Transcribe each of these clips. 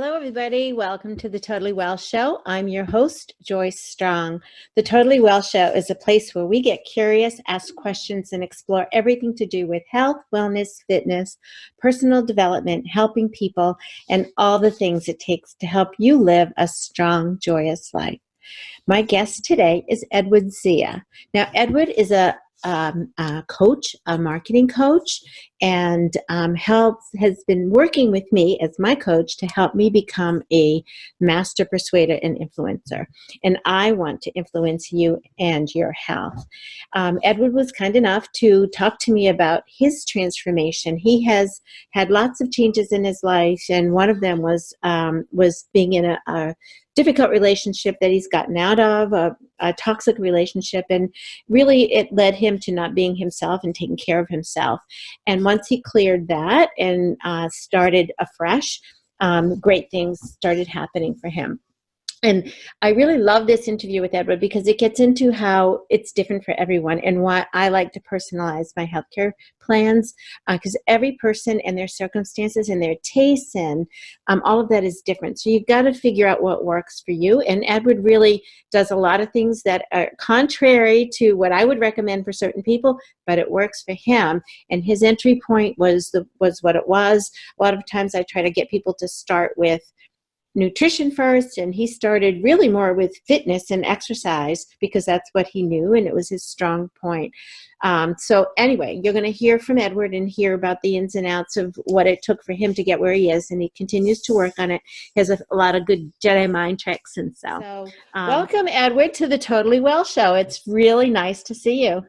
Hello, everybody. Welcome to the Totally Well Show. I'm your host, Joyce Strong. The Totally Well Show is a place where we get curious, ask questions, and explore everything to do with health, wellness, fitness, personal development, helping people, and all the things it takes to help you live a strong, joyous life. My guest today is Edward Zia. Now, Edward is a coach, a marketing coach, and has been working with me as my coach to help me become a master persuader and influencer. And I want to influence you and your health. Edward was kind enough to talk to me about his transformation. He has had lots of changes in his life, and one of them was being in a difficult relationship that he's gotten out of, a toxic relationship, and really it led him to not being himself and taking care of himself. And once he cleared that and started afresh, great things started happening for him. And I really love this interview with Edward because it gets into how it's different for everyone and why I like to personalize my healthcare plans, because every person and their circumstances and their tastes and all of that is different. So you've got to figure out what works for you. And Edward really does a lot of things that are contrary to what I would recommend for certain people, but it works for him. And his entry point was what it was. A lot of times I try to get people to start with nutrition first, and he started really more with fitness and exercise because that's what he knew and it was his strong point. So anyway, you're going to hear from Edward and hear about the ins and outs of what it took for him to get where he is, and he continues to work on it. He has a lot of good Jedi mind tricks and so welcome, Edward, to the Totally Well Show. It's really nice to see you.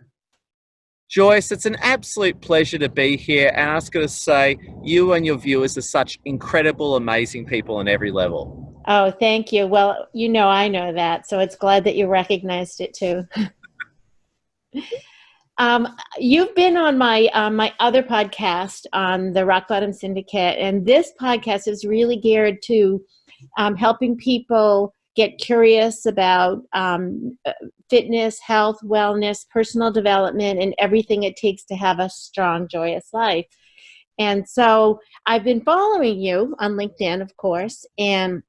Joyce, it's an absolute pleasure to be here, and I was going to say, you and your viewers are such incredible, amazing people on every level. Oh, thank you. Well, I know that, so it's glad that you recognized it too. You've been on my other podcast on the Rock Bottom Syndicate, and this podcast is really geared to helping people get curious about fitness, health, wellness, personal development, and everything it takes to have a strong, joyous life. And so I've been following you on LinkedIn, of course, and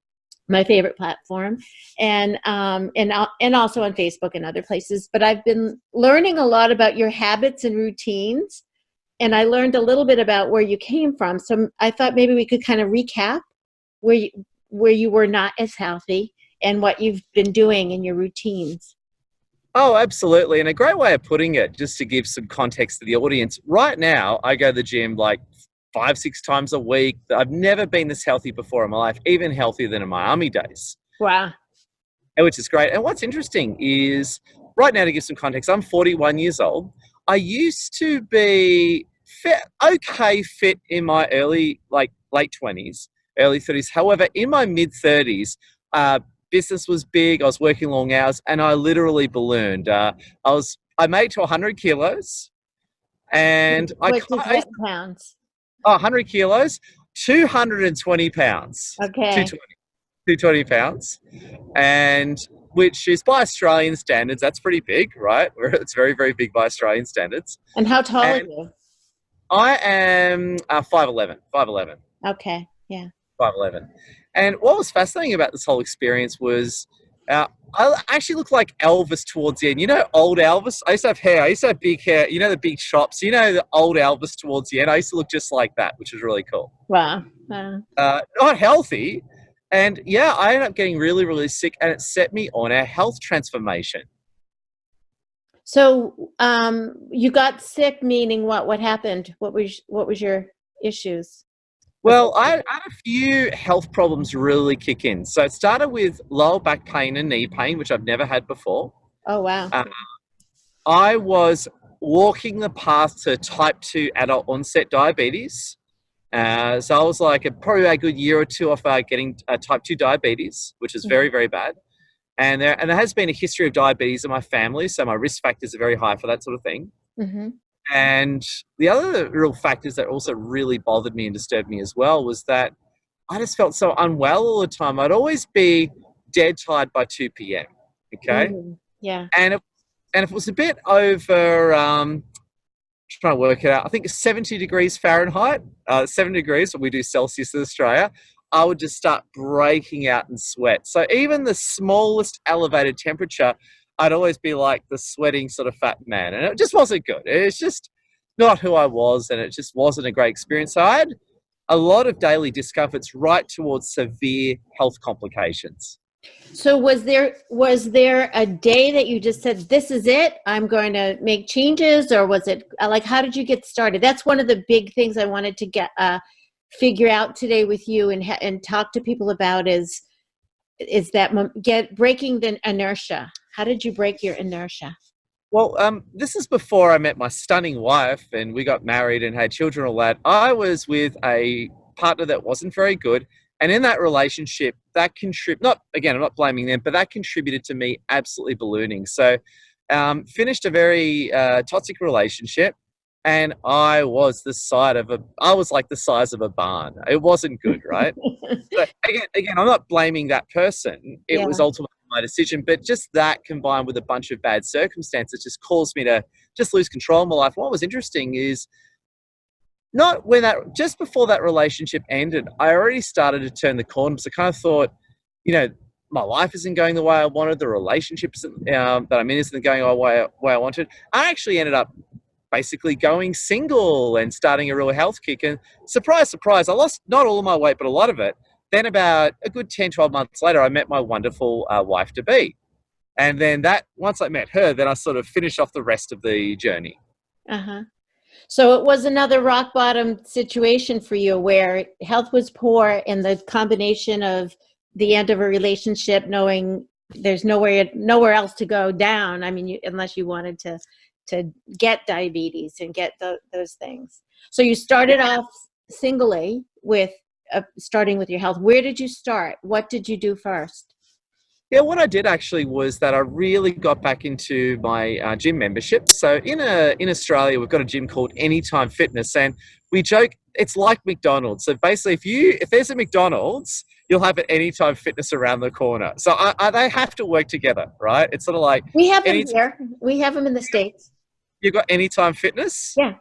my favorite platform, and also on Facebook and other places. But I've been learning a lot about your habits and routines, and I learned a little bit about where you came from. So I thought maybe we could kind of recap where you were not as healthy and what you've been doing in your routines. Oh, absolutely. And a great way of putting it, just to give some context to the audience, right now I go to the gym like 5-6 times a week. I've never been this healthy before in my life, even healthier than in my army days. Wow. Which is great. And what's interesting is, right now, to give some context, I'm 41 years old. I used to be okay fit in my late 20s, early 30s. However, in my mid 30s, business was big. I was working long hours, and I literally ballooned. I made it to 100 kilos, and Which is what pounds? 100 kilos, 220 pounds. Okay. 220 pounds, and which is by Australian standards, that's pretty big, right? It's very, very big by Australian standards. And how tall are you? I am 5'11". Okay, yeah. 5'11". And what was fascinating about this whole experience was I actually looked like Elvis towards the end. You know, old Elvis? I used to have hair. I used to have big hair. You know, the big chops. You know, the old Elvis towards the end. I used to look just like that, which was really cool. Wow. Not healthy. And, yeah, I ended up getting really, really sick, and it set me on a health transformation. So you got sick, meaning what? What happened? What was your issues? Well, I had a few health problems really kick in. So it started with lower back pain and knee pain, which I've never had before. Oh, wow. I was walking the path to type 2 adult onset diabetes. So I was probably a good year or two off getting type 2 diabetes, which is very, very bad. And there has been a history of diabetes in my family, so my risk factors are very high for that sort of thing. Mm-hmm. And the other real factors that also really bothered me and disturbed me as well was that I just felt so unwell all the time. I'd always be dead tired by 2 p.m. Okay? Mm-hmm. Yeah. And if it was a bit over, trying to work it out, I think 70 degrees Fahrenheit, 7 degrees, what we do Celsius in Australia, I would just start breaking out in sweat. So even the smallest elevated temperature, I'd always be like the sweating sort of fat man. And it just wasn't good. It's just not who I was, and it just wasn't a great experience. So I had a lot of daily discomforts right towards severe health complications. So was there a day that you just said, this is it, I'm going to make changes? Or was it like, how did you get started? That's one of the big things I wanted to get figure out today with you and talk to people about is that breaking the inertia. How did you break your inertia? Well, this is before I met my stunning wife and we got married and had children and all that. I was with a partner that wasn't very good. And in that relationship, that I'm not blaming them, but that contributed to me absolutely ballooning. So finished a very toxic relationship, and I was like the size of a barn. It wasn't good, right? So again, I'm not blaming that person. It Yeah. was ultimately my decision, but just that combined with a bunch of bad circumstances just caused me to just lose control of my life. What was interesting is just before that relationship ended, I already started to turn the corner. So I kind of thought, my life isn't going the way I wanted. The relationship that I'm in isn't going the way I wanted. I actually ended up basically going single and starting a real health kick. And surprise, surprise, I lost not all of my weight, but a lot of it. Then about a good 10, 12 months later, I met my wonderful wife-to-be. And then once I met her, then I sort of finished off the rest of the journey. Uh-huh. So it was another rock bottom situation for you where health was poor, and the combination of the end of a relationship, knowing there's nowhere else to go down. I mean, unless you wanted to get diabetes and get those things. So you started off singly with starting with your health. Where did you start? What did you do first? Yeah, what I did actually was that I really got back into my gym membership. So in Australia, we've got a gym called Anytime Fitness, and we joke it's like McDonald's. So basically, if there's a McDonald's, you'll have an Anytime Fitness around the corner. So they have to work together, right? It's sort of like We have them here. We have them in the States. You've got Anytime Fitness. Yeah.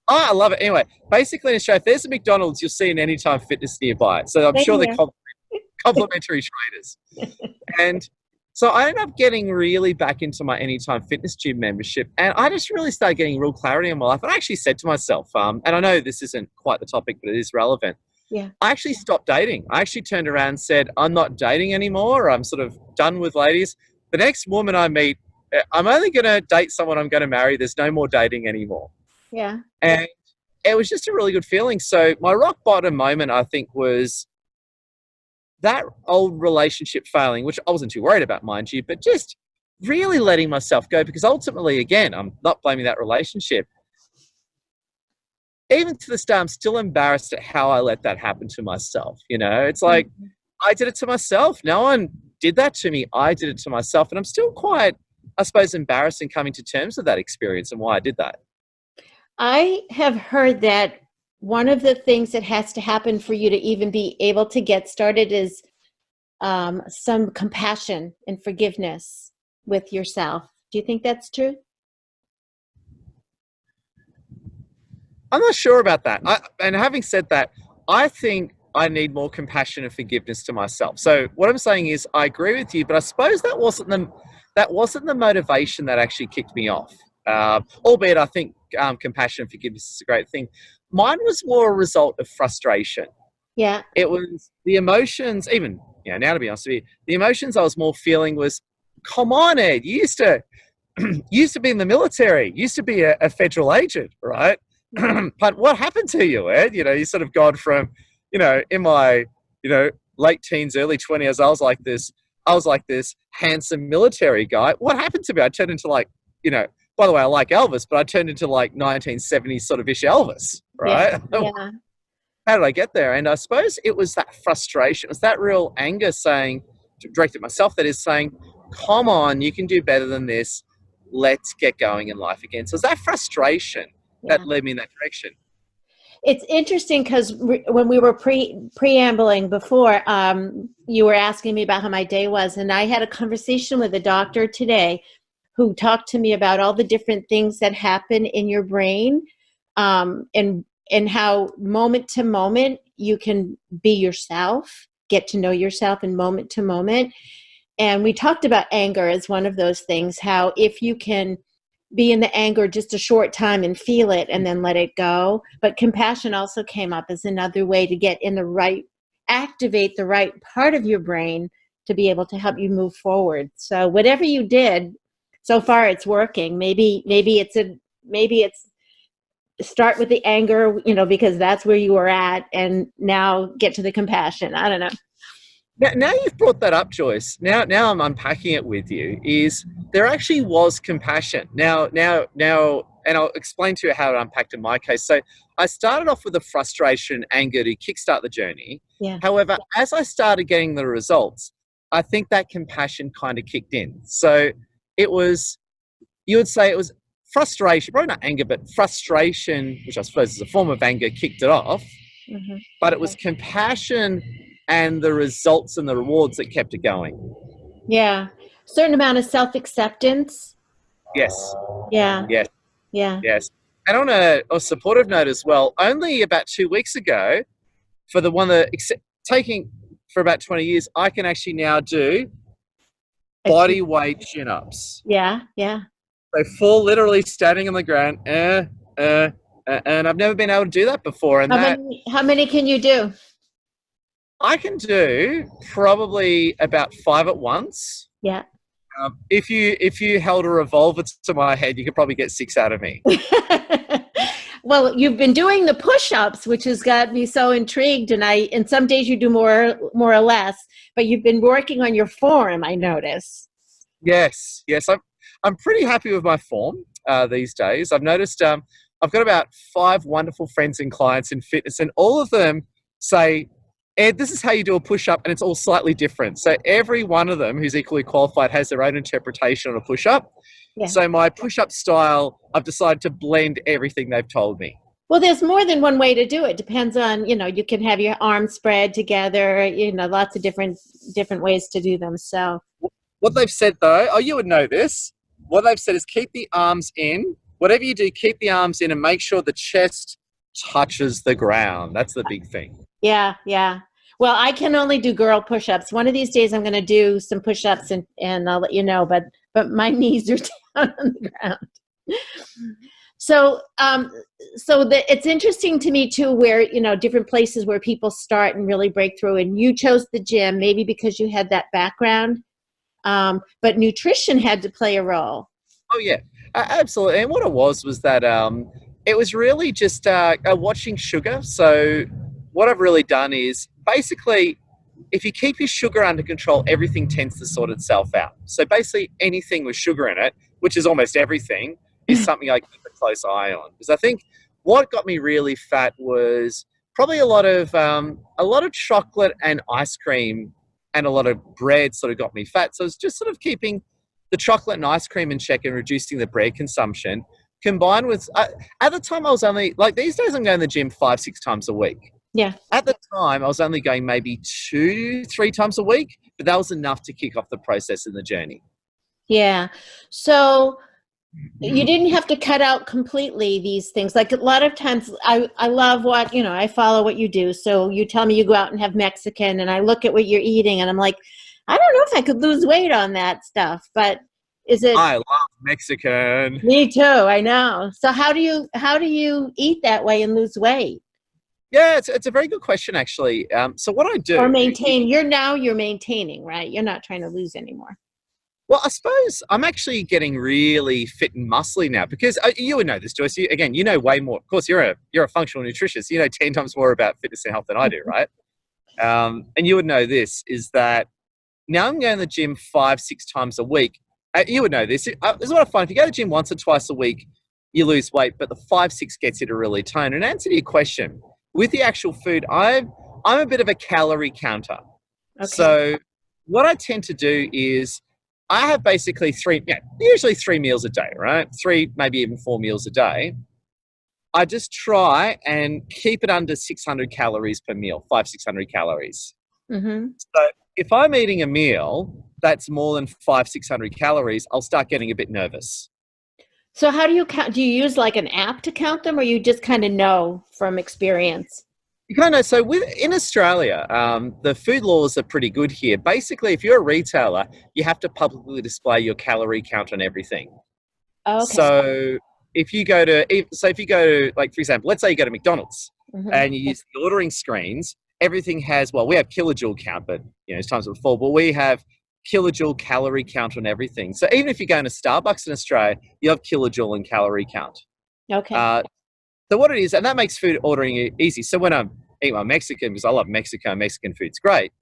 Oh, I love it. Anyway, basically in Australia, if there's a McDonald's, you'll see an Anytime Fitness nearby. So I'm sure they're complementary traders. And so I ended up getting really back into my Anytime Fitness gym membership, and I just really started getting real clarity in my life. And I actually said to myself, and I know this isn't quite the topic, but it is relevant. Yeah. I actually stopped dating. I actually turned around and said, I'm not dating anymore. I'm sort of done with ladies. The next woman I meet, I'm only going to date someone I'm going to marry. There's no more dating anymore. Yeah. And it was just a really good feeling. So my rock bottom moment, I think, was that old relationship failing, which I wasn't too worried about, mind you, but just really letting myself go, because ultimately, again, I'm not blaming that relationship. Even to this day, I'm still embarrassed at how I let that happen to myself. It's like, I did it to myself. No one did that to me. I did it to myself. And I'm still quite, I suppose, embarrassed in coming to terms with that experience and why I did that. I have heard that one of the things that has to happen for you to even be able to get started is some compassion and forgiveness with yourself. Do you think that's true? I'm not sure about that. And having said that, I think I need more compassion and forgiveness to myself. So what I'm saying is, I agree with you, but I suppose that wasn't the motivation that actually kicked me off. Albeit I think compassion and forgiveness is a great thing. Mine was more a result of frustration. Yeah. It was the emotions, even, now to be honest with you, the emotions I was more feeling was, come on, Ed, you used to be in the military, used to be a federal agent, right? But what happened to you, Ed? You sort of gone from, in my, late teens, early 20s, I was like this handsome military guy. What happened to me? I turned into like, by the way, I like Elvis, but I turned into like 1970s sort of ish Elvis, right? Yeah. How did I get there? And I suppose it was that frustration. It was that real anger directed at myself, that is saying, come on, you can do better than this. Let's get going in life again. So it's that frustration that led me in that direction. It's interesting because when we were preambling before, you were asking me about how my day was, and I had a conversation with a doctor today who talked to me about all the different things that happen in your brain, and how moment to moment you can be yourself, get to know yourself in moment to moment. And we talked about anger as one of those things, how if you can be in the anger just a short time and feel it and then let it go. But compassion also came up as another way to get in the right, activate the right part of your brain to be able to help you move forward. So whatever you did so far, it's working. Maybe it's start with the anger, because that's where you were at, and now get to the compassion. I don't know. Now you've brought that up, Joyce. Now I'm unpacking it with you. Is there actually was compassion? Now, and I'll explain to you how it unpacked in my case. So I started off with the frustration, anger to kickstart the journey. Yeah. However, as I started getting the results, I think that compassion kind of kicked in. So it was, you would say it was frustration, probably not anger, but frustration, which I suppose is a form of anger, kicked it off. Mm-hmm. But it was compassion and the results and the rewards that kept it going. Yeah. Certain amount of self-acceptance. Yes. Yeah. Yes. Yeah. Yes. And on a supportive note as well, only about 2 weeks ago, for the one that taking for about 20 years, I can actually now do body weight chin-ups. Yeah. Yeah. So full, literally standing on the ground, and I've never been able to do that before. And How many can you do? I can do probably about 5 at once. Yeah. If you held a revolver to my head, you could probably get 6 out of me. Well, you've been doing the push-ups, which has got me so intrigued, and some days you do more or less, but you've been working on your form, I notice. Yes. I'm pretty happy with my form these days. I've noticed I've got about 5 wonderful friends and clients in fitness, and all of them say, Ed, this is how you do a push-up, and it's all slightly different. So every one of them who's equally qualified has their own interpretation on a push-up. Yeah. So my push-up style, I've decided to blend everything they've told me. Well, there's more than one way to do it. Depends on, you can have your arms spread together, lots of different ways to do them. So what they've said, though, you would know this. What they've said is keep the arms in. Whatever you do, keep the arms in and make sure the chest touches the ground. That's the big thing. Yeah, yeah. Well, I can only do girl push-ups. One of these days I'm going to do some push-ups and I'll let you know, but my knees are down on the ground. So it's interesting to me too, where, different places where people start and really break through, and you chose the gym, maybe because you had that background, but nutrition had to play a role. Oh yeah, absolutely. And what it was that it was really just watching sugar. So what I've really done is basically, if you keep your sugar under control, everything tends to sort itself out. So basically anything with sugar in it, which is almost everything, is something I keep a close eye on. Because I think what got me really fat was probably a lot of chocolate and ice cream and a lot of bread sort of got me fat. So it's just sort of keeping the chocolate and ice cream in check and reducing the bread consumption, combined with, at the time I was only, like these days I'm going to the gym 5-6 times a week. Yeah. At the time, I was only going maybe 2-3 times a week, but that was enough to kick off the process in the journey. Yeah. So you didn't have to cut out completely these things. Like a lot of times I love what, I follow what you do. So you tell me you go out and have Mexican, and I look at what you're eating and I'm like, I don't know if I could lose weight on that stuff, but is it? I love Mexican. Me too. I know. So how do you eat that way and lose weight? Yeah, it's a very good question, actually. So what I do... Or maintain. You're maintaining, right? You're not trying to lose anymore. Well, I suppose I'm actually getting really fit and muscly now, because you would know this, Joyce. You know way more. Of course, you're a functional nutritionist. You know 10 times more about fitness and health than I do, right? And you would know this, is that now I'm going to the gym 5-6 times a week. You would know this. This is what I find. If you go to the gym once or twice a week, you lose weight, but the 5-6 gets you to really tone. And answer to your question, with the actual food, I'm a bit of a calorie counter. Okay. So what I tend to do is I have basically usually 3 meals a day, right? 3, maybe even 4 meals a day. I just try and keep it under 600 calories per meal, 500-600 calories. Mm-hmm. So if I'm eating a meal that's more than 500-600 calories, I'll start getting a bit nervous. So how do you count? Do you use like an app to count them, or you just kind of know from experience? You kind of know. So in Australia, the food laws are pretty good here. Basically, if you're a retailer, you have to publicly display your calorie count on everything. Oh, okay. So if you go to, like, for example, let's say you go to McDonald's Mm-hmm. and you use the ordering screens, everything has, well, we have kilojoule count, but it's times it full, but we have kilojoule calorie count on everything. So even if you're going to Starbucks in Australia, you have kilojoule and calorie count. Okay. So what it is, and that makes food ordering easy. So when I'm eating my Mexican, because I love Mexico, Mexican food's great,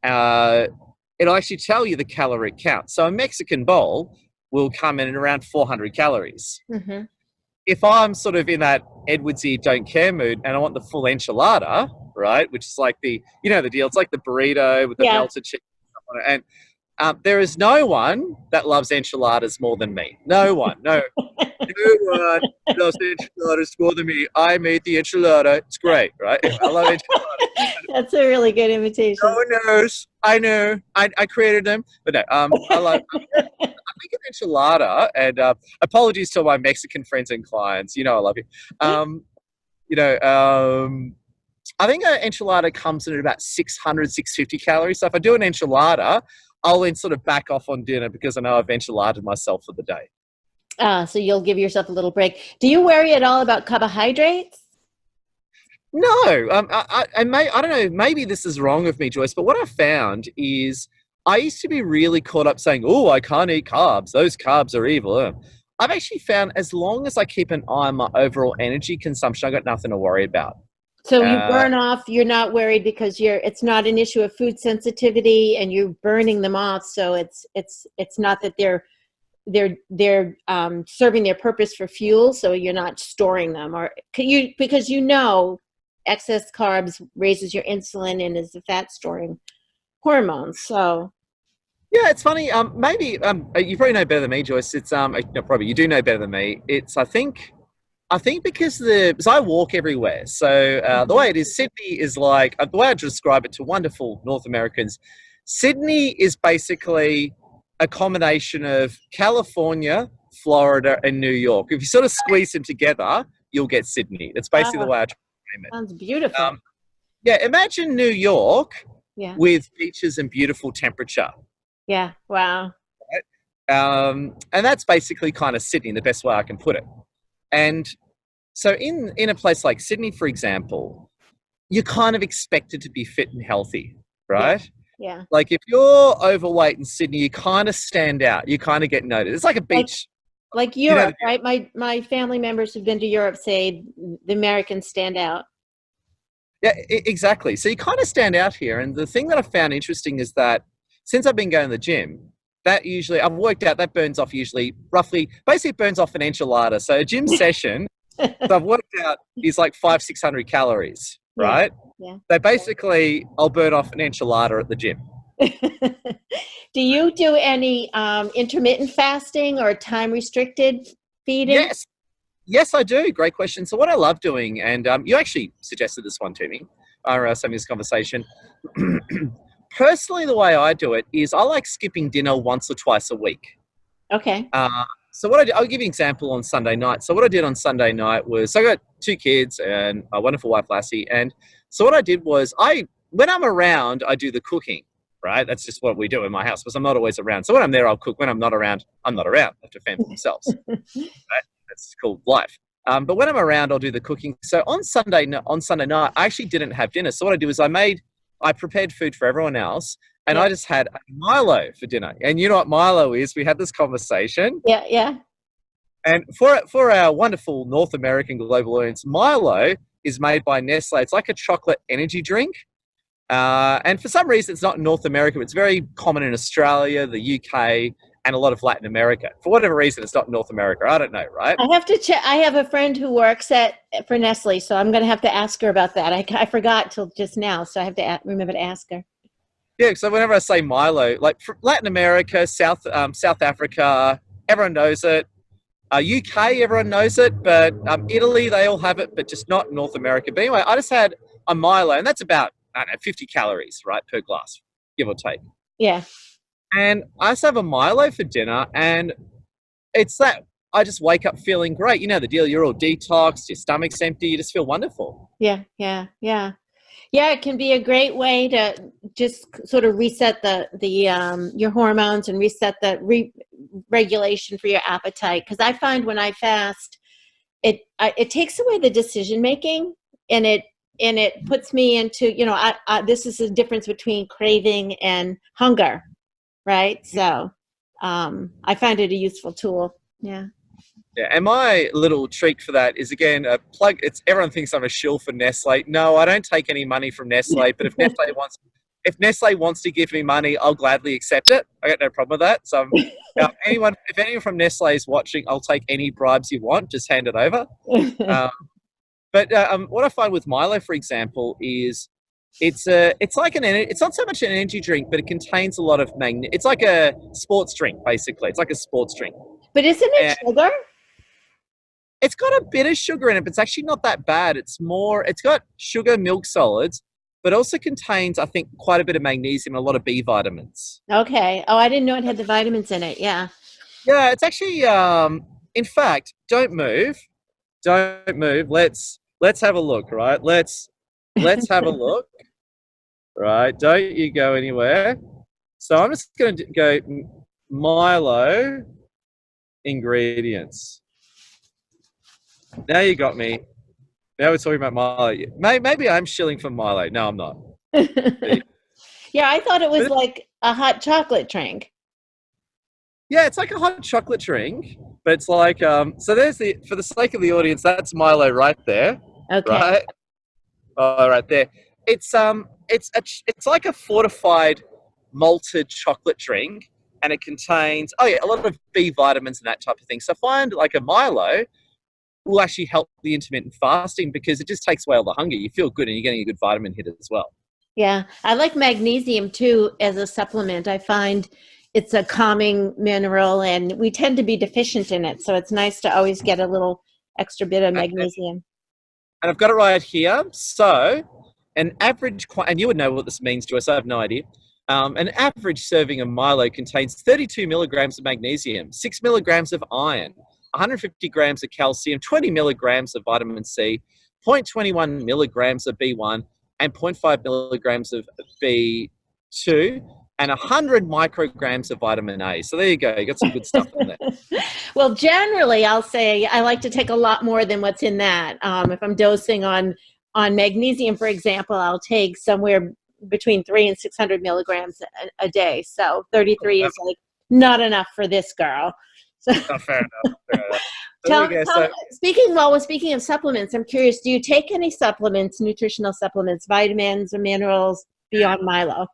it'll actually tell you the caloric count. So a Mexican bowl will come in at around 400 calories. Mm-hmm. If I'm sort of in that Edwardsy don't care mood and I want the full enchilada, right, which is like the deal. It's like the burrito with the melted chicken. And there is no one that loves enchiladas more than me. No one. No one loves enchiladas more than me. I made the enchilada. It's great, right? I love enchiladas. That's a really good imitation. No one knows. I know. I created them. But no, I think an enchilada, and apologies to my Mexican friends and clients. I love you. I think an enchilada comes in at about 600, 650 calories. So if I do an enchilada, I'll then sort of back off on dinner because I know I've enchiladed myself for the day. So you'll give yourself a little break. Do you worry at all about carbohydrates? No, I don't know, maybe this is wrong of me, Joyce, but what I found is I used to be really caught up saying, oh, I can't eat carbs. Those carbs are evil. I've actually found as long as I keep an eye on my overall energy consumption, I've got nothing to worry about. So you burn off, you're not worried because it's not an issue of food sensitivity and you're burning them off. So it's not that they're serving their purpose for fuel. So you're not storing them because excess carbs raises your insulin and is a fat storing hormone. So yeah, it's funny. Maybe you probably know better than me, Joyce. It's probably you do know better than me. It's I think because I walk everywhere. So the way it is, Sydney is like the way I describe it to wonderful North Americans. Sydney is basically a combination of California, Florida, and New York. If you sort of squeeze them together, you'll get Sydney. That's basically the way I try to name it. Sounds beautiful. Yeah, imagine New York with beaches and beautiful temperature. Yeah, wow. Right? And that's basically kind of Sydney, the best way I can put it. And so in a place like Sydney, for example, you're kind of expected to be fit and healthy, right? Yeah. Like if you're overweight in Sydney, you kind of stand out. You kind of get noticed. It's like a beach. Like Europe, right? My family members who've been to Europe say the Americans stand out. Yeah, exactly. So you kind of stand out here. And the thing that I found interesting is that since I've been going to the gym, that usually, I've worked out, that burns off basically burns off an enchilada. So a gym session, so I've worked out, is like 500-600 calories, right? Yeah. So basically, I'll burn off an enchilada at the gym. Do you do any intermittent fasting or time restricted feeding? Yes, I do. Great question. So what I love doing, and you actually suggested this one to me, having this conversation. Personally, the way I do it is I like skipping dinner once or twice a week. Okay. So what I'll give you an example on Sunday night. So what I did on Sunday night was I got 2 kids and a wonderful wife, Lassie. And so what I did was when I'm around, I do the cooking, right? That's just what we do in my house because I'm not always around. So when I'm there, I'll cook. When I'm not around, I'm not around. They have to fend for themselves. Right? That's called life. But when I'm around, I'll do the cooking. So on Sunday night, I actually didn't have dinner. So what I did was I prepared food for everyone else, and I just had a Milo for dinner. And you know what Milo is? We had this conversation. Yeah. And for our wonderful North American global audience, Milo is made by Nestle. It's like a chocolate energy drink. And for some reason, it's not in North America, but it's very common in Australia, the UK, and a lot of Latin America. For whatever reason, it's not in North America. I don't know, right? I have to check. I have a friend who works for Nestle, so I'm going to have to ask her about that. I forgot till just now, so I have to remember to ask her. Yeah, so whenever I say Milo, like Latin America, South Africa, everyone knows it. UK, everyone knows it, but Italy, they all have it, but just not North America. But anyway, I just had a Milo, and that's about, 50 calories, right, per glass, give or take. Yeah. And I just have a Milo for dinner, and it's that I just wake up feeling great. You know the deal. You're all detoxed, your stomach's empty, you just feel wonderful. Yeah. Yeah, it can be a great way to just sort of reset your hormones and reset the regulation for your appetite. Because I find when I fast, it takes away the decision making, and it puts me into, this is the difference between craving and hunger, right? So I find it a useful tool. Yeah. Yeah, and my little treat for that is again a plug. It's everyone thinks I'm a shill for Nestle. No, I don't take any money from Nestle. But if Nestle wants to give me money, I'll gladly accept it. I got no problem with that. So if anyone from Nestle is watching, I'll take any bribes you want. Just hand it over. But what I find with Milo, for example, is it's not so much an energy drink, but it contains a lot of It's like a sports drink, basically. It's like a sports drink. But isn't it sugar? It's got a bit of sugar in it, but it's actually not that bad. It's got sugar, milk solids, but also contains, I think, quite a bit of magnesium and a lot of B vitamins. Okay. Oh, I didn't know it had the vitamins in it. Yeah. Yeah, it's actually, in fact, don't move. Don't move. Let's have a look, right? Let's have a look. Right. Don't you go anywhere. So I'm just going to go Milo ingredients. Now you got me. Now we're talking about Milo. Maybe I'm shilling for Milo. No, I'm not. Yeah, I thought it was like a hot chocolate drink. Yeah, it's like a hot chocolate drink, but it's like so there's for the sake of the audience, that's Milo right there. Okay. Right? Oh, right there. It's like a fortified malted chocolate drink, and it contains a lot of B vitamins and that type of thing. So I find like a Milo will actually help the intermittent fasting because it just takes away all the hunger. You feel good and you're getting a good vitamin hit as well. Yeah, I like magnesium too as a supplement. I find it's a calming mineral, and we tend to be deficient in it. So it's nice to always get a little extra bit of magnesium. And I've got it right here. So an average, and you would know what this means, Joyce, I have no idea. An average serving of Milo contains 32 milligrams of magnesium, 6 milligrams of iron, 150 grams of calcium, 20 milligrams of vitamin C, 0.21 milligrams of B1, and 0.5 milligrams of B2, and 100 micrograms of vitamin A. So there you go. You got some good stuff in there. Well, generally, I'll say I like to take a lot more than what's in that. If I'm dosing on magnesium, for example, I'll take somewhere between 300 and 600 milligrams a day. So 33 is like not enough for this girl. So, fair enough. Speaking of supplements, I'm curious, do you take any supplements, nutritional supplements, vitamins or minerals beyond Milo?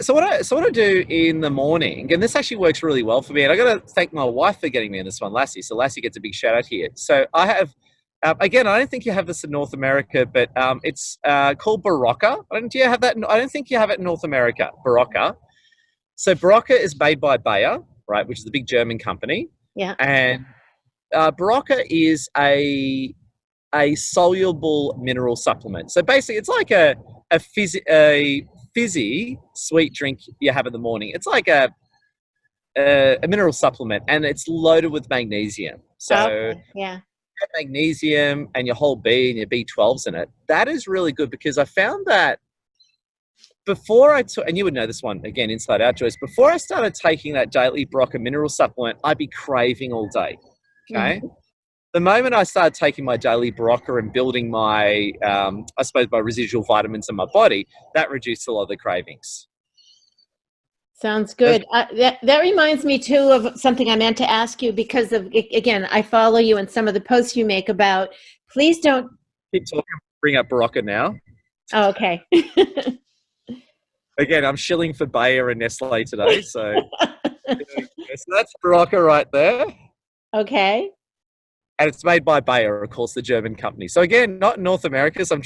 So what I do in the morning, and this actually works really well for me, and I got to thank my wife for getting me in this one, Lassie. So Lassie gets a big shout out here. So I have, again, I don't think you have this in North America, but it's called Barocca. I don't think you have it in North America, Barocca. So Barocca is made by Bayer, right, which is the big German company. Yeah. And Barocca is a soluble mineral supplement. So basically, it's like a fizzy sweet drink you have in the morning. It's like a mineral supplement, and it's loaded with magnesium. So yeah, magnesium and your whole B and your B12s in it. That is really good because I found that before and you would know this one again inside out, Joyce. Before I started taking that daily Barocca mineral supplement, I'd be craving all day. Okay. Mm-hmm. The moment I started taking my daily Barocca and building my, I suppose, my residual vitamins in my body, that reduced a lot of the cravings. Sounds good. That reminds me, too, of something I meant to ask you because of, again, I follow you and some of the posts you make about, please don't... Keep talking, bring up Barocca now. Oh, okay. Again, I'm shilling for Bayer and Nestle today, so that's Barocca right there. Okay. And it's made by Bayer, of course, the German company. So again, not in North America. So I'm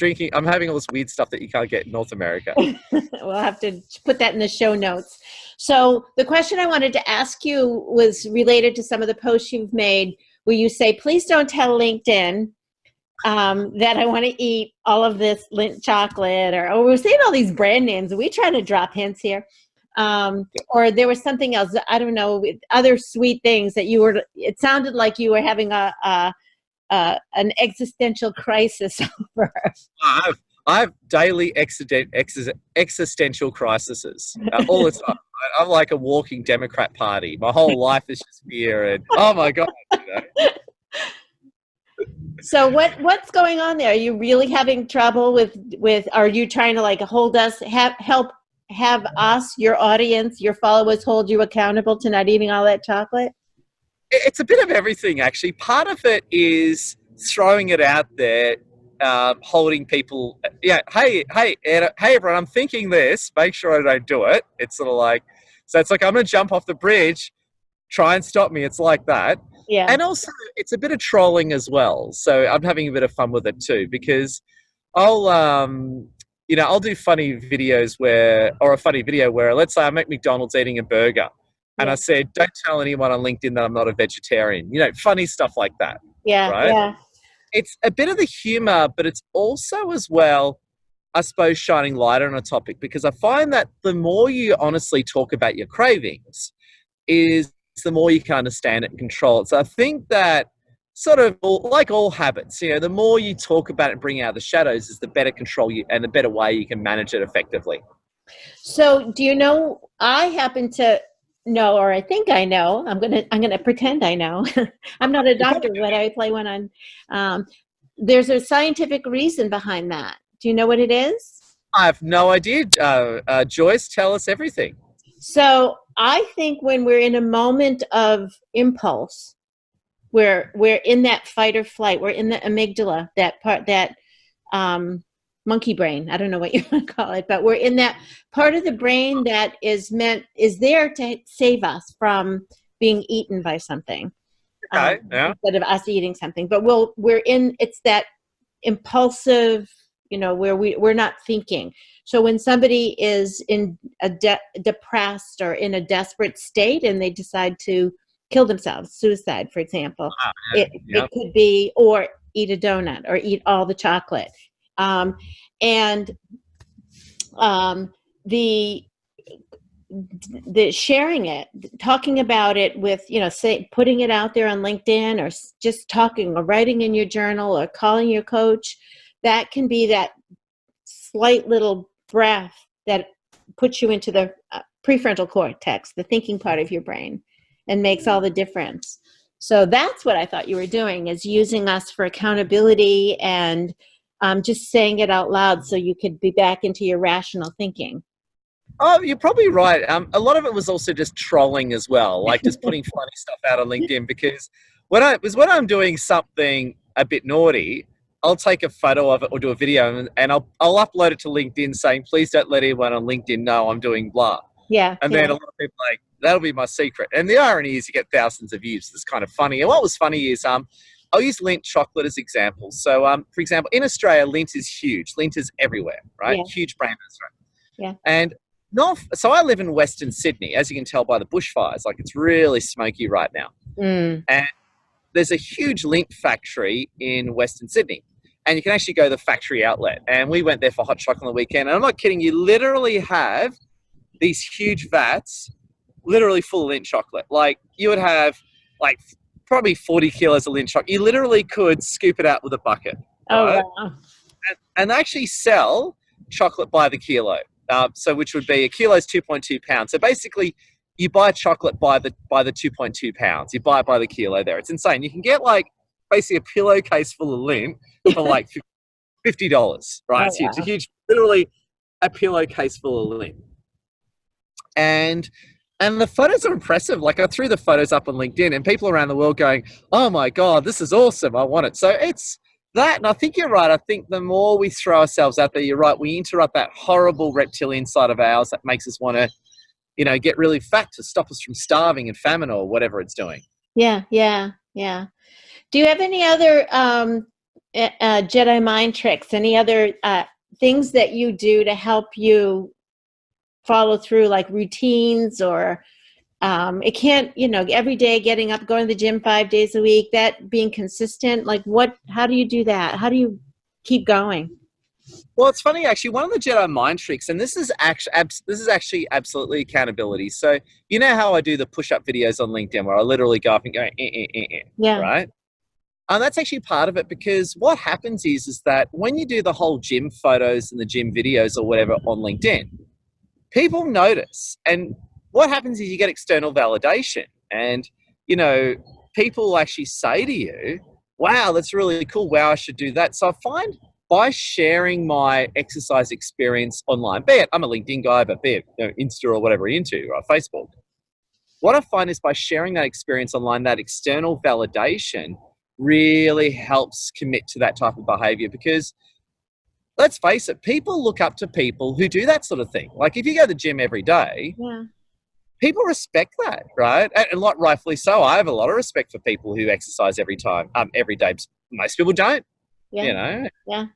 having all this weird stuff that you can't get in North America. We'll have to put that in the show notes. So the question I wanted to ask you was related to some of the posts you've made where you say, please don't tell LinkedIn that I want to eat all of this Lindt chocolate, or we're saying all these brand names. Are we trying to drop hints here? Or there was something else, I don't know, other sweet things that it sounded like you were having an existential crisis over. I have daily existential crises all the time. I'm like a walking Democrat Party. My whole life is just fear and oh my god. So what's going on there? Are you really having trouble with? Are you trying to like hold us, have us, your audience, your followers, hold you accountable to not eating all that chocolate? It's a bit of everything, actually. Part of it is throwing it out there, holding people. Yeah, hey, everyone, I'm thinking this. Make sure I don't do it. It's sort of like, so it's like I'm going to jump off the bridge, try and stop me. It's like that. Yeah. And also, it's a bit of trolling as well. So I'm having a bit of fun with it too, because I'll, I'll do funny videos or a funny video where, let's say I'm at McDonald's eating a burger. And Yeah. I said, don't tell anyone on LinkedIn that I'm not a vegetarian. Funny stuff like that. Yeah. Right? Yeah. It's a bit of the humor, but it's also as well, I suppose, shining light on a topic, because I find that the more you honestly talk about your cravings is the more you can understand it and control it. So I think that sort of like all habits, the more you talk about it and bring out the shadows is the better control you and the better way you can manage it effectively. So do you know, I happen to know, or I think I know, I'm gonna pretend I know. I'm not a doctor, but I play one on. There's a scientific reason behind that. Do you know what it is? I have no idea. Joyce, tell us everything. So I think when we're in a moment of impulse, we're in that fight or flight, we're in the amygdala, that part, that monkey brain, I don't know what you want to call it, but we're in that part of the brain that is there to save us from being eaten by something. Okay, yeah. Instead of us eating something. But it's that impulsive, where we're not thinking. So when somebody is in a depressed or in a desperate state and they decide to kill themselves, suicide, for example, it could be, or eat a donut or eat all the chocolate. The sharing it, talking about it with, say, putting it out there on LinkedIn, or just talking or writing in your journal or calling your coach, that can be that slight little breath that puts you into the prefrontal cortex, the thinking part of your brain, and makes all the difference. So that's what I thought you were doing, is using us for accountability and just saying it out loud so you could be back into your rational thinking. Oh, you're probably right. A lot of it was also just trolling as well, like just putting funny stuff out on LinkedIn, because when I'm doing something a bit naughty, I'll take a photo of it or do a video and I'll upload it to LinkedIn saying, please don't let anyone on LinkedIn know I'm doing blah. Yeah. And then a lot of people are like, that'll be my secret. And the irony is you get thousands of views. It's kind of funny. And what was funny is I'll use Lindt chocolate as examples. So, for example, in Australia, Lindt is huge. Lindt is everywhere, right? Yeah. Huge brand in Australia. Yeah. And so I live in Western Sydney, as you can tell by the bushfires. Like, it's really smoky right now. Mm. And there's a huge Lindt factory in Western Sydney. And you can actually go to the factory outlet. And we went there for hot chocolate on the weekend. And I'm not kidding, you literally have these huge vats literally full of Lindt chocolate. Like, you would have like probably 40 kilos of Lindt chocolate. You literally could scoop it out with a bucket. Right? Oh, wow. And they actually sell chocolate by the kilo. So which would be a kilo is 2.2 pounds. So basically, you buy chocolate by the 2.2 pounds. You buy it by the kilo there. It's insane. You can get like basically a pillowcase full of Lindt for like $50, right? Oh, wow. It's a huge, literally a pillowcase full of Lindt. And the photos are impressive. Like, I threw the photos up on LinkedIn and people around the world going, oh my God, this is awesome. I want it. So it's that. And I think you're right. I think the more we throw ourselves out there, you're right. We interrupt that horrible reptilian side of ours that makes us want to, get really fat to stop us from starving and famine or whatever it's doing. Yeah. Do you have any other Jedi mind tricks? Any other things that you do to help you follow through, like routines, or it can't, every day getting up, going to the gym 5 days a week, that being consistent, like how do you do that? How do you keep going? Well, it's funny, actually, one of the Jedi mind tricks, and this is actually absolutely accountability. So, you know how I do the push-up videos on LinkedIn where I literally go up and go, Yeah. right? And that's actually part of it, because what happens is that when you do the whole gym photos and the gym videos or whatever on LinkedIn, people notice. And what happens is you get external validation. And, you know, people actually say to you, wow, that's really cool. Wow, I should do that. So I find by sharing my exercise experience online, be it I'm a LinkedIn guy, but be it Insta or whatever you're into, or Facebook, what I find is by sharing that experience online, that external validation really helps commit to that type of behavior. Because let's face it, people look up to people who do that sort of thing. Like if you go to the gym every day, Yeah. people respect that, right? And like rightfully so. I have a lot of respect for people who exercise every day. Most people don't, Yeah. you know. Yeah.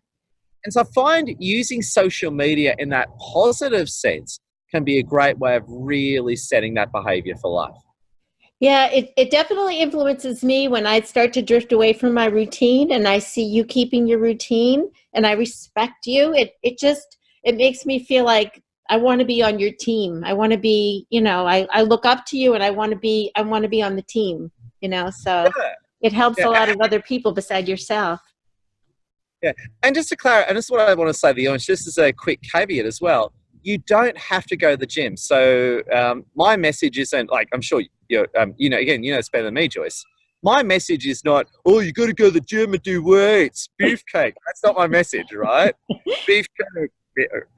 And so I find using social media in that positive sense can be a great way of really setting that behavior for life. Yeah, it definitely influences me when I start to drift away from my routine and I see you keeping your routine and I respect you. It makes me feel like I want to be on your team. I want to be, I look up to you and I want to be on the team, so Yeah. it helps Yeah. a lot of other people beside yourself. Yeah, and just to clarify, and this is what I want to say to the audience, just as a quick caveat as well, you don't have to go to the gym. So my message isn't like, I'm sure again, it's better than me, Joyce. My message is not, oh, you got to go to the gym and do weights, beefcake. That's not my message, right? Beefcake.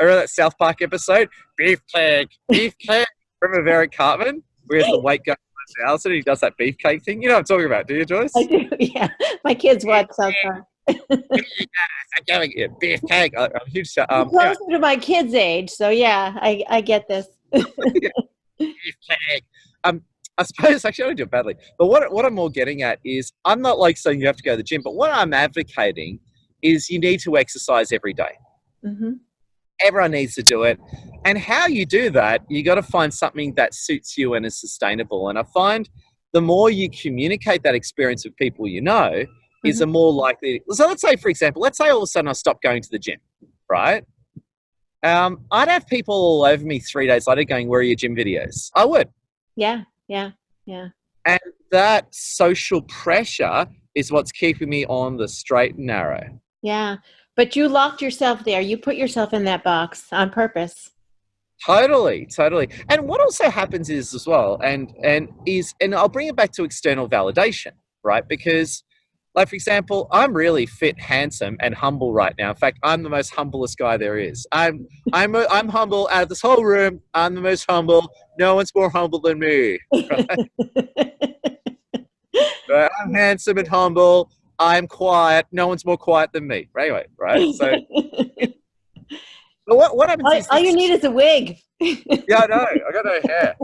Remember that South Park episode? Beefcake. Remember Eric Cartman, where he has the weight go to his house and he does that beefcake thing? You know what I'm talking about, do you, Joyce? I do, yeah. My kids watch South Park. Beefcake. I'm a huge. Closer to my kids' age, so yeah, I get this. Beefcake. I suppose actually I don't do it badly, but what I'm more getting at is I'm not like saying you have to go to the gym, but what I'm advocating is you need to exercise every day. Mm-hmm. Everyone needs to do it, and how you do that, you got to find something that suits you and is sustainable. And I find the more you communicate that experience with people is a more likely. So let's say, for example, let's say all of a sudden I stop going to the gym, right? I'd have people all over me 3 days later going, "Where are your gym videos?" I would. Yeah. And that social pressure is what's keeping me on the straight and narrow. Yeah. But you locked yourself there. You put yourself in that box on purpose. Totally. And what also happens is as well, and I'll bring it back to external validation, right? Because, like, for example, I'm really fit, handsome, and humble right now. In fact, I'm the most humblest guy there is. I'm humble out of this whole room. I'm the most humble. No one's more humble than me. Right? I'm handsome and humble. I'm quiet. No one's more quiet than me. Anyway, right? So, but what happens is all you need is a wig. Yeah, I know. I got no hair.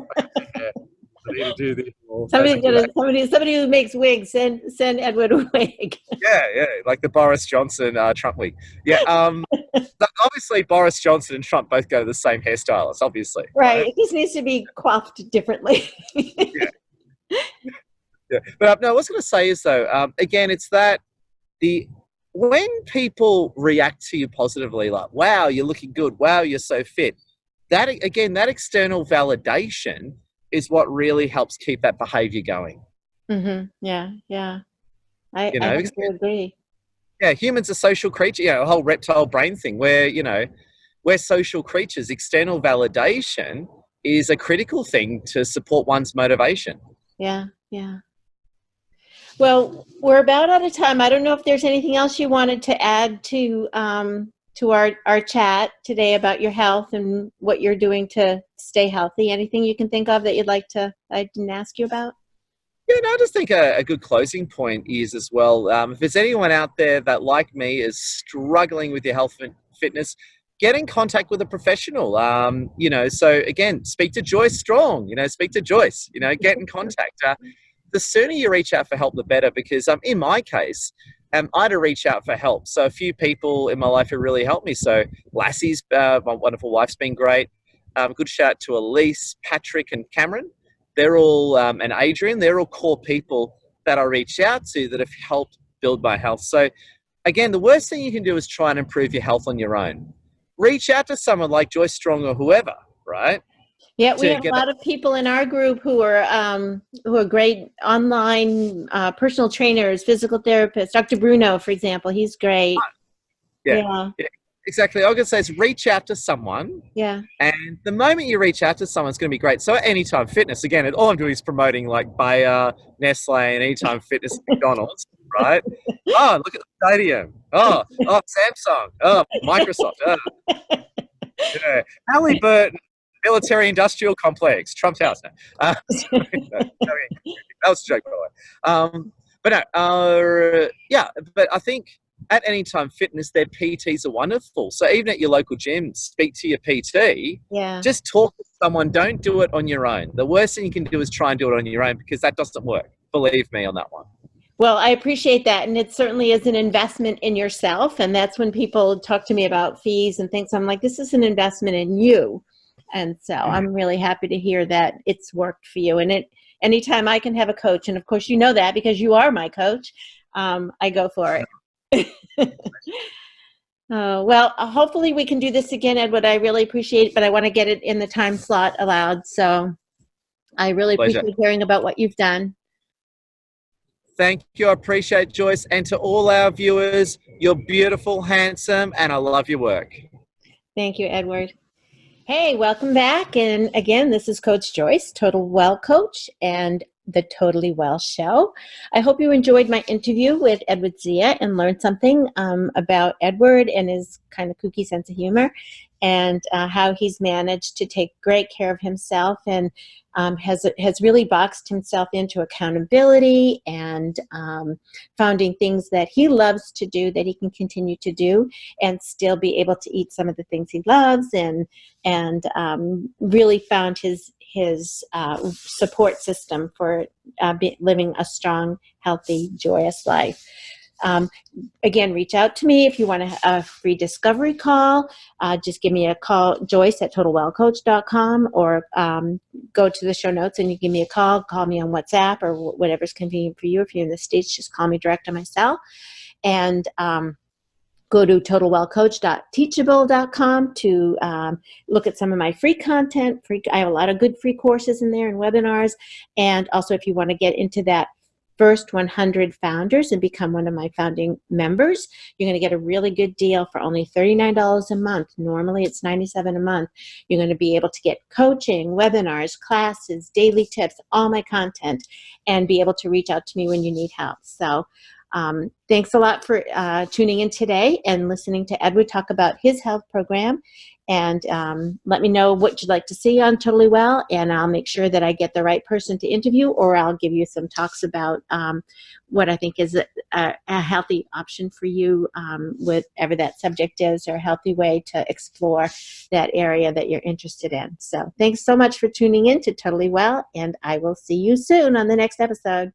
I need to do this. Somebody who makes wigs, send Edward a wig. Yeah, like the Boris Johnson Trump wig. Yeah, obviously Boris Johnson and Trump both go to the same hairstylist, obviously. Right. It just needs to be coiffed differently. Yeah. But no, I was going to say is though, again, it's that when people react to you positively, like, wow, you're looking good, wow, you're so fit, that external validation is what really helps keep that behavior going. Mm-hmm. Yeah. I have to agree. Yeah, humans are social creatures, a whole reptile brain thing where, we're social creatures. External validation is a critical thing to support one's motivation. Yeah. Well, we're about out of time. I don't know if there's anything else you wanted to add to our chat today about your health and what you're doing to stay healthy. Anything you can think of that I didn't ask you about? Yeah, no, I just think a good closing point is as well, if there's anyone out there that, like me, is struggling with your health and fitness, get in contact with a professional. So again, speak to Joyce Strong, speak to Joyce, get in contact. The sooner you reach out for help, the better, because in my case, I had to reach out for help. So a few people in my life have really helped me. So Lassie's, my wonderful wife's been great. Good shout to Elise, Patrick, and Cameron. They're all, and Adrian, they're all core people that I reach out to that have helped build my health. So again, the worst thing you can do is try and improve your health on your own. Reach out to someone like Joyce Strong or whoever, right? Yeah, we to have a get that. lot of people in our group who are great online personal trainers, physical therapists. Dr. Bruno, for example, he's great. Yeah, Yeah, yeah, exactly. All I can say is reach out to someone, yeah. and the moment you reach out to someone, it's going to be great. So, Anytime Fitness, again, all I'm doing is promoting like Bayer, Nestle, and Anytime Fitness, McDonald's, right? Oh, look at the stadium. Oh, Samsung. Oh, Microsoft. Oh, yeah. Halliburton Military Industrial Complex, Trump's house. No. Sorry, no, that was a joke, by the way. But no, yeah, but I think at Anytime Fitness, their PTs are wonderful. So even at your local gym, speak to your PT. Yeah. Just talk to someone. Don't do it on your own. The worst thing you can do is try and do it on your own, because that doesn't work. Believe me on that one. Well, I appreciate that. And it certainly is an investment in yourself. And that's when people talk to me about fees and things. I'm like, this is an investment in you. And so I'm really happy to hear that it's worked for you. And anytime I can have a coach, and of course you know that because you are my coach, I go for it. Well, hopefully we can do this again, Edward. I really appreciate it, but I want to get it in the time slot allowed. So I really Pleasure. appreciate hearing about what you've done. Thank you. I appreciate it, Joyce. And to all our viewers, you're beautiful, handsome, and I love your work. Thank you, Edward. Hey, welcome back. And again, this is Coach Joyce, Total Well Coach, and the Totally Well Show. I hope you enjoyed my interview with Edward Zia and learned something about Edward and his kind of kooky sense of humor, and how he's managed to take great care of himself and has really boxed himself into accountability and finding things that he loves to do that he can continue to do and still be able to eat some of the things he loves, and really found his support system for living a strong, healthy, joyous life. Again, reach out to me if you want a free discovery call. Just give me a call, Joyce at totalwellcoach.com, or go to the show notes and you give me a call me on WhatsApp or whatever's convenient for you. If you're in the States, just call me direct on my cell. And go to totalwellcoach.teachable.com to look at some of my free content. I have a lot of good free courses in there and webinars. And also, if you want to get into that first 100 founders and become one of my founding members, you're going to get a really good deal for only $39 a month. Normally it's $97 a month. You're going to be able to get coaching, webinars, classes, daily tips, all my content, and be able to reach out to me when you need help. So thanks a lot for tuning in today and listening to Edward talk about his health program. And let me know what you'd like to see on Totally Well, and I'll make sure that I get the right person to interview, or I'll give you some talks about what I think is a healthy option for you, whatever that subject is, or a healthy way to explore that area that you're interested in. So thanks so much for tuning in to Totally Well, and I will see you soon on the next episode.